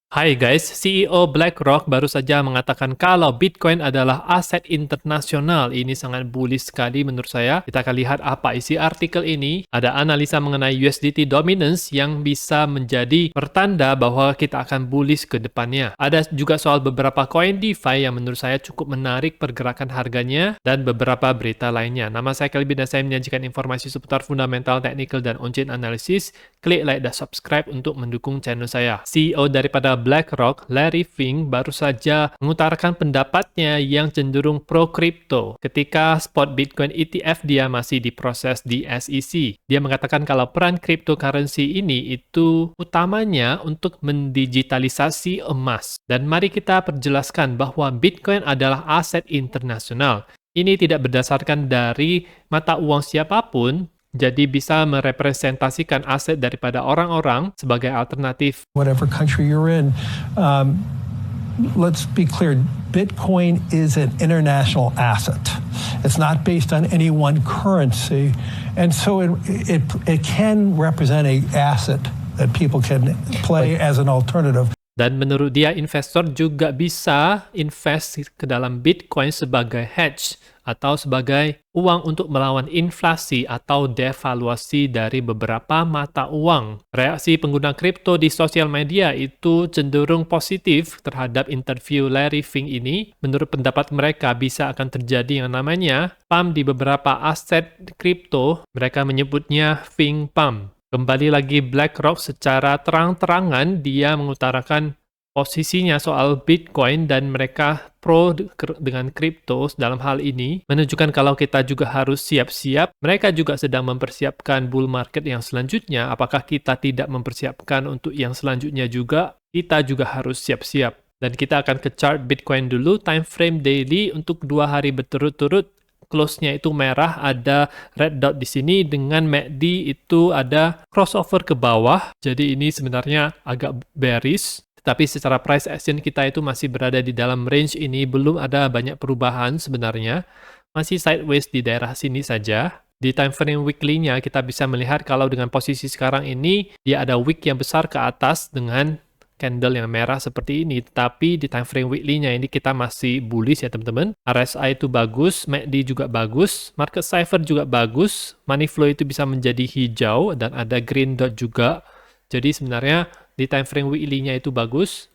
Hai guys, CEO BlackRock baru saja mengatakan kalau Bitcoin adalah aset internasional. Ini sangat bullish sekali menurut saya. Kita akan lihat apa isi artikel ini. Ada analisa mengenai USDT dominance yang bisa menjadi pertanda bahwa kita akan bullish ke depannya. Ada juga soal beberapa koin DeFi yang menurut saya cukup menarik pergerakan harganya dan beberapa berita lainnya. Nama saya Kelvin dan saya menyajikan informasi seputar fundamental, technical, dan on-chain analysis. Klik like dan subscribe untuk mendukung channel saya. CEO daripada BlackRock, Larry Fink, baru saja mengutarakan pendapatnya yang cenderung pro-crypto ketika spot Bitcoin ETF dia masih diproses di SEC. Dia mengatakan kalau peran cryptocurrency ini itu utamanya untuk mendigitalisasi emas. Dan mari kita perjelaskan bahwa Bitcoin adalah aset internasional. Ini tidak berdasarkan dari mata uang siapapun, jadi bisa merepresentasikan aset daripada orang-orang sebagai alternatif. Whatever country you're in, let's be clear, Bitcoin is an international asset. It's not based on any one currency, and so it can represent an asset that people can play as an alternative. Dan menurut dia, investor juga bisa invest ke dalam Bitcoin sebagai hedge atau sebagai uang untuk melawan inflasi atau devaluasi dari beberapa mata uang. Reaksi pengguna kripto di sosial media itu cenderung positif terhadap interview Larry Fink ini. Menurut pendapat mereka, bisa akan terjadi yang namanya pump di beberapa aset kripto. Mereka menyebutnya Fink Pump. Kembali lagi BlackRock secara terang-terangan dia mengutarakan posisinya soal Bitcoin dan mereka pro dengan kripto dalam hal ini, menunjukkan kalau kita juga harus siap-siap. Mereka juga sedang mempersiapkan bull market yang selanjutnya. Apakah kita tidak mempersiapkan untuk yang selanjutnya juga? Kita juga harus siap-siap. Dan kita akan ke chart Bitcoin dulu, time frame daily untuk 2 hari berturut-turut. Close-nya itu merah, ada red dot di sini, dengan MACD itu ada crossover ke bawah. Jadi ini sebenarnya agak bearish. Tapi secara price action kita itu masih berada di dalam range ini, belum ada banyak perubahan sebenarnya. Masih sideways di daerah sini saja. Di time frame weekly-nya kita bisa melihat kalau dengan posisi sekarang ini, dia ada wick yang besar ke atas dengan candle yang merah seperti ini. Tapi di time frame weekly-nya ini kita masih bullish ya teman-teman. RSI itu bagus, MACD juga bagus, market cipher juga bagus, money flow itu bisa menjadi hijau dan ada green dot juga. Jadi sebenarnya di time frame weekly-nya itu bagus.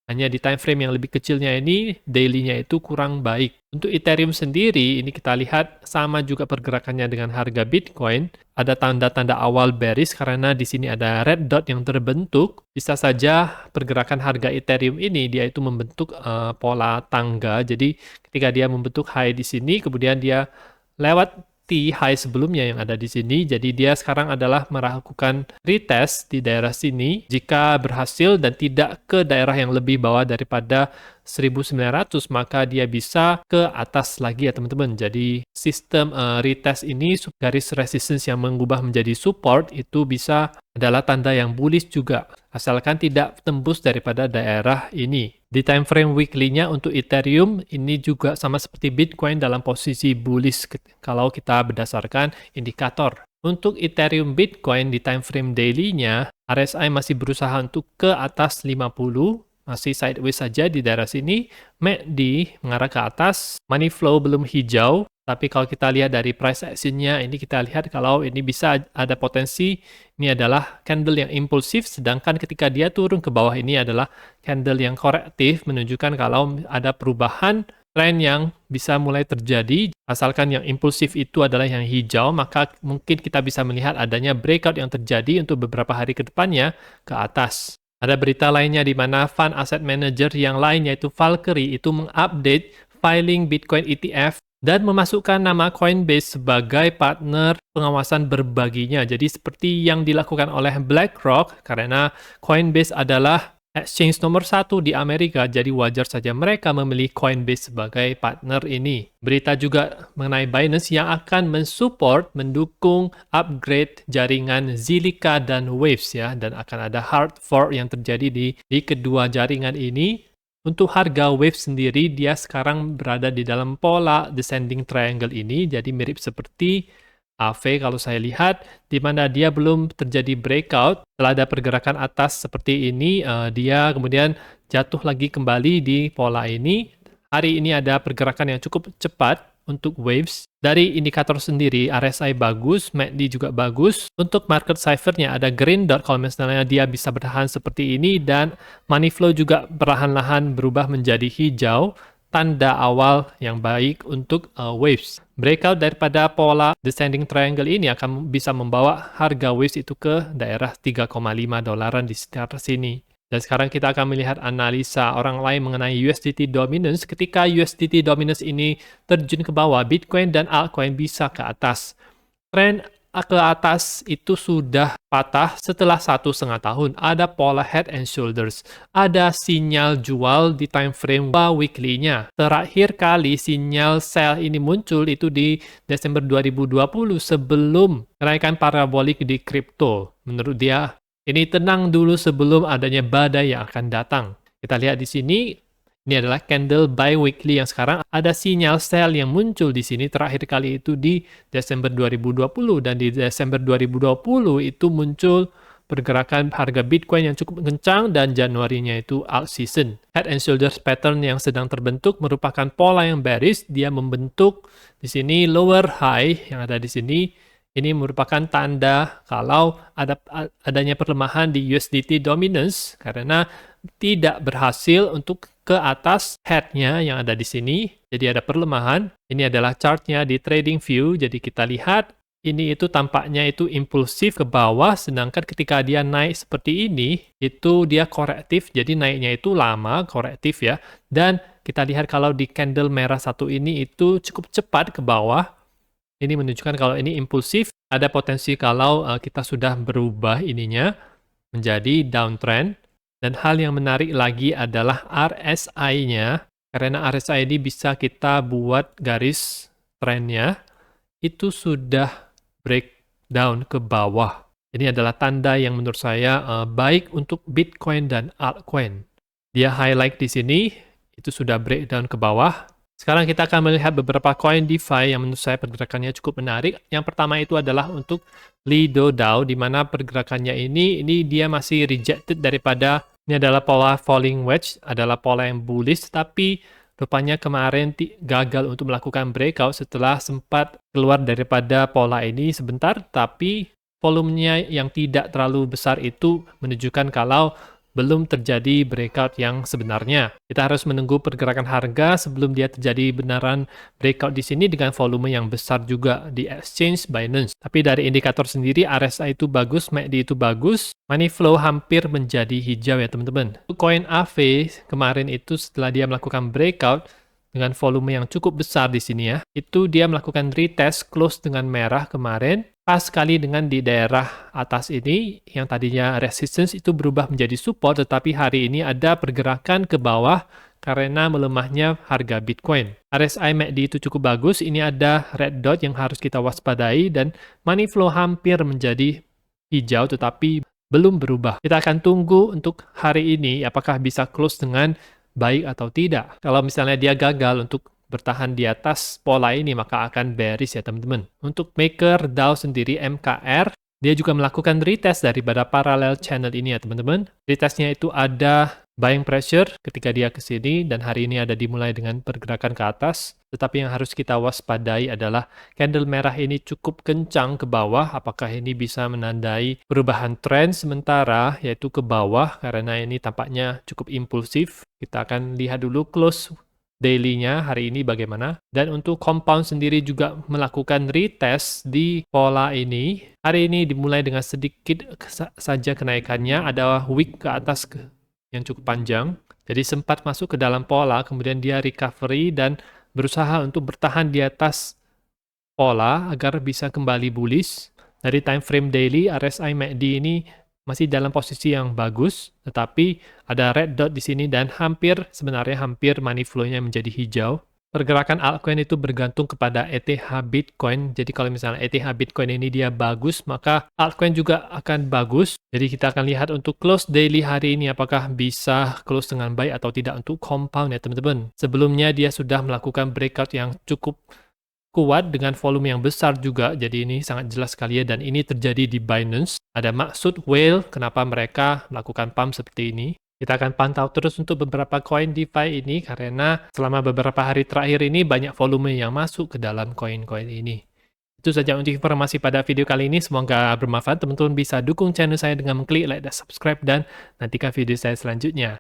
Hanya di time frame yang lebih kecilnya ini, daily-nya itu kurang baik. Untuk Ethereum sendiri, ini kita lihat sama juga pergerakannya dengan harga Bitcoin. Ada tanda-tanda awal bearish karena di sini ada red dot yang terbentuk. Bisa saja pergerakan harga Ethereum ini, dia itu membentuk pola tangga. Jadi ketika dia membentuk high di sini, kemudian dia lewat high sebelumnya yang ada di sini. Jadi dia sekarang adalah melakukan retest di daerah sini. Jika berhasil dan tidak ke daerah yang lebih bawah daripada 1900, maka dia bisa ke atas lagi ya teman-teman. Jadi sistem retest ini, garis resistance yang mengubah menjadi support itu bisa adalah tanda yang bullish juga, asalkan tidak tembus daripada daerah ini. Di time frame weekly-nya untuk Ethereum, ini juga sama seperti Bitcoin dalam posisi bullish kalau kita berdasarkan indikator. Untuk Ethereum Bitcoin di time frame daily-nya, RSI masih berusaha untuk ke atas 50, masih sideways saja di daerah sini. MACD mengarah ke atas, money flow belum hijau, tapi kalau kita lihat dari price action-nya, ini kita lihat kalau ini bisa ada potensi, ini adalah candle yang impulsif, sedangkan ketika dia turun ke bawah ini adalah candle yang korektif, menunjukkan kalau ada perubahan tren yang bisa mulai terjadi. Asalkan yang impulsif itu adalah yang hijau, maka mungkin kita bisa melihat adanya breakout yang terjadi untuk beberapa hari ke depannya ke atas. Ada berita lainnya di mana fund asset manager yang lain yaitu Valkyrie itu mengupdate filing Bitcoin ETF dan memasukkan nama Coinbase sebagai partner pengawasan berbaginya. Jadi seperti yang dilakukan oleh BlackRock, karena Coinbase adalah exchange nomor 1 di Amerika, jadi wajar saja mereka memilih Coinbase sebagai partner ini. Berita juga mengenai Binance yang akan mensupport, mendukung upgrade jaringan Zilliqa dan Waves ya, dan akan ada hard fork yang terjadi di kedua jaringan ini. Untuk harga Waves sendiri, dia sekarang berada di dalam pola descending triangle ini, jadi mirip seperti AV kalau saya lihat, di mana dia belum terjadi breakout. Setelah ada pergerakan atas seperti ini, dia kemudian jatuh lagi kembali di pola ini. Hari ini ada pergerakan yang cukup cepat untuk waves. Dari indikator sendiri, RSI bagus, MACD juga bagus. Untuk market cipher-nya ada green dot kalau misalnya dia bisa bertahan seperti ini, dan money flow juga perlahan-lahan berubah menjadi hijau. Tanda awal yang baik untuk waves. Breakout daripada pola descending triangle ini akan bisa membawa harga waves itu ke daerah 3,5 dolaran di sekitar sini. Dan sekarang kita akan melihat analisa orang lain mengenai USDT dominance. Ketika USDT dominance ini terjun ke bawah, Bitcoin dan altcoin bisa ke atas. Tren ke atas itu sudah patah setelah 1,5 tahun. Ada pola head and shoulders. Ada sinyal jual di time frame weekly-nya. Terakhir kali sinyal sell ini muncul itu di Desember 2020 sebelum kenaikan parabolik di kripto. Menurut dia, ini tenang dulu sebelum adanya badai yang akan datang. Kita lihat di sini. Ini adalah candle bi-weekly yang sekarang ada sinyal sell yang muncul di sini terakhir kali itu di Desember 2020, dan di Desember 2020 itu muncul pergerakan harga Bitcoin yang cukup kencang, dan Januarinya itu alt season. Head and shoulders pattern yang sedang terbentuk merupakan pola yang bearish. Dia membentuk di sini lower high yang ada di sini. Ini merupakan tanda kalau adanya perlemahan di USDT dominance karena tidak berhasil untuk ke atas head-nya yang ada di sini. Jadi ada perlemahan. Ini adalah chart-nya di trading view. Jadi kita lihat ini itu tampaknya itu impulsif ke bawah, sedangkan ketika dia naik seperti ini, itu dia korektif. Jadi naiknya itu lama, korektif ya. Dan kita lihat kalau di candle merah satu ini itu cukup cepat ke bawah. Ini menunjukkan kalau ini impulsif. Ada potensi kalau kita sudah berubah ininya menjadi downtrend. Dan hal yang menarik lagi adalah RSI-nya. Karena RSI ini bisa kita buat garis trennya. Itu sudah breakdown ke bawah. Ini adalah tanda yang menurut saya baik untuk Bitcoin dan altcoin. Dia highlight di sini. Itu sudah breakdown ke bawah. Sekarang kita akan melihat beberapa koin DeFi yang menurut saya pergerakannya cukup menarik. Yang pertama itu adalah untuk Lido DAO, di mana pergerakannya ini dia masih rejected daripada, ini adalah pola falling wedge, adalah pola yang bullish, tapi rupanya kemarin gagal untuk melakukan breakout setelah sempat keluar daripada pola ini sebentar, tapi volumenya yang tidak terlalu besar itu menunjukkan kalau belum terjadi breakout yang sebenarnya. Kita harus menunggu pergerakan harga sebelum dia terjadi benaran breakout di sini dengan volume yang besar juga di exchange Binance. Tapi dari indikator sendiri RSI itu bagus, MACD itu bagus, money flow hampir menjadi hijau ya teman-teman. Koin AV kemarin itu setelah dia melakukan breakout dengan volume yang cukup besar di sini ya, itu dia melakukan retest close dengan merah kemarin. Pas sekali dengan di daerah atas ini, yang tadinya resistance itu berubah menjadi support, tetapi hari ini ada pergerakan ke bawah karena melemahnya harga Bitcoin. RSI MACD itu cukup bagus, ini ada red dot yang harus kita waspadai, dan money flow hampir menjadi hijau tetapi belum berubah. Kita akan tunggu untuk hari ini apakah bisa close dengan baik atau tidak. Kalau misalnya dia gagal untuk bertahan di atas pola ini, maka akan bearish ya teman-teman. Untuk maker DAO sendiri MKR, dia juga melakukan retest daripada parallel channel ini ya teman-teman. Retestnya itu ada buying pressure ketika dia ke sini, dan hari ini ada dimulai dengan pergerakan ke atas. Tetapi yang harus kita waspadai adalah candle merah ini cukup kencang ke bawah. Apakah ini bisa menandai perubahan tren sementara, yaitu ke bawah, karena ini tampaknya cukup impulsif. Kita akan lihat dulu close daily-nya hari ini bagaimana. Dan untuk compound sendiri juga melakukan retest di pola ini. Hari ini dimulai dengan sedikit saja kenaikannya, ada wick ke atas yang cukup panjang. Jadi sempat masuk ke dalam pola, kemudian dia recovery dan berusaha untuk bertahan di atas pola agar bisa kembali bullish. Dari time frame daily, RSI MACD ini masih dalam posisi yang bagus, tetapi ada red dot di sini dan sebenarnya hampir money flow-nya menjadi hijau. Pergerakan altcoin itu bergantung kepada ETH Bitcoin. Jadi kalau misalnya ETH Bitcoin ini dia bagus, maka altcoin juga akan bagus. Jadi kita akan lihat untuk close daily hari ini apakah bisa close dengan baik atau tidak untuk compound ya teman-teman. Sebelumnya dia sudah melakukan breakout yang cukup kuat dengan volume yang besar juga, jadi ini sangat jelas sekali ya, dan ini terjadi di Binance. Ada maksud whale, kenapa mereka melakukan pump seperti ini. Kita akan pantau terus untuk beberapa koin DeFi ini, karena selama beberapa hari terakhir ini banyak volume yang masuk ke dalam koin-koin ini. Itu saja untuk informasi pada video kali ini, semoga bermanfaat. Teman-teman bisa dukung channel saya dengan mengklik like dan subscribe, dan nantikan video saya selanjutnya.